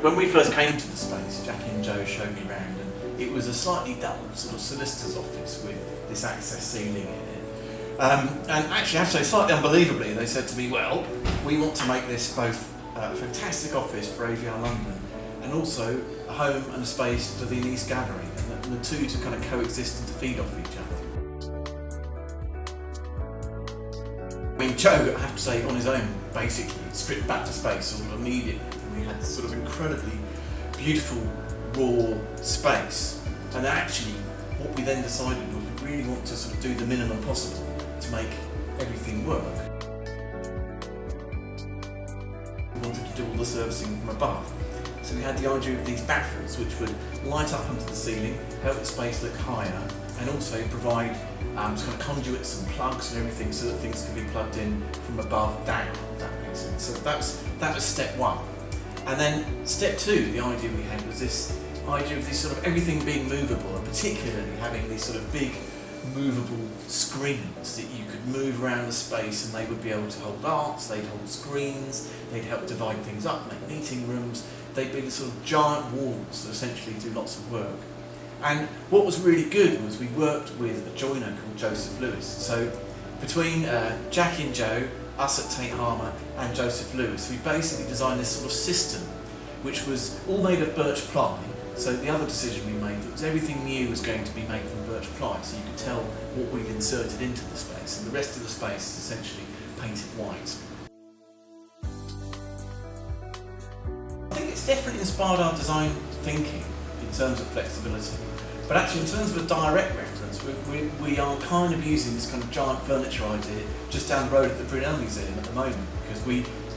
when we first came to the space, Jackie and Joe showed me around, and it was a slightly dull sort of solicitor's office with this access ceiling in it. And actually, I have to say, slightly unbelievably, they said to me, well, we want to make this both a fantastic office for AVR London and also a home and a space for the Anise Gallery, and the two to kind of coexist and to feed off each other. I mean, Joe, I have to say, on his own, basically stripped back to space sort of immediately, and we had this sort of incredibly beautiful, raw space. And actually, what we then decided was we really want to sort of do the minimum possible to make everything work. We wanted to do all the servicing from above. So we had the idea of these baffles which would light up onto the ceiling, help the space look higher, and also provide kind of conduits and plugs and everything so that things can be plugged in from above down, if that makes sense. So that was step one. And then step two, the idea we had was this idea of this sort of everything being movable, and particularly having these sort of big movable screens that you could move around the space, and they would be able to hold arts, they'd hold screens, they'd help divide things up, make meeting rooms. They'd be the sort of giant walls that essentially do lots of work. And what was really good was we worked with a joiner called Joseph Lewis. So between Jackie and Joe, us at Tate Harmer, and Joseph Lewis, we basically designed this sort of system which was all made of birch ply. So the other decision we made was everything new was going to be made from birch ply, so you could tell what we'd inserted into the space, and the rest of the space is essentially painted white. I think it's definitely inspired our design thinking in terms of flexibility, but actually in terms of a direct reference, we are kind of using this kind of giant furniture idea just down the road at the Brunel Museum at the moment, because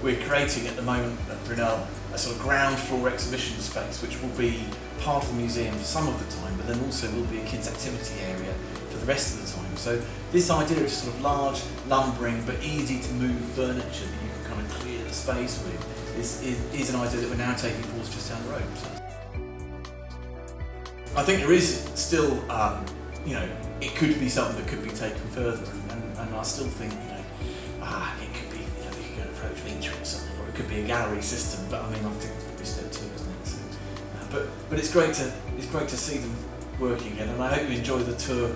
we're creating at the moment at Brunel a sort of ground floor exhibition space which will be part of the museum for some of the time, but then also will be a kids' activity area for the rest of the time. So this idea of sort of large, lumbering but easy to move furniture that you can kind of clear the space with is an idea that we're now taking forward just down the road. I think there is still, it could be something that could be taken further, and I still think, it could be, you could go approach feature or something, or it could be a gallery system. But I mean, I think it's probably step two, isn't it? So, but it's great to see them working again, and I hope you enjoy the tour.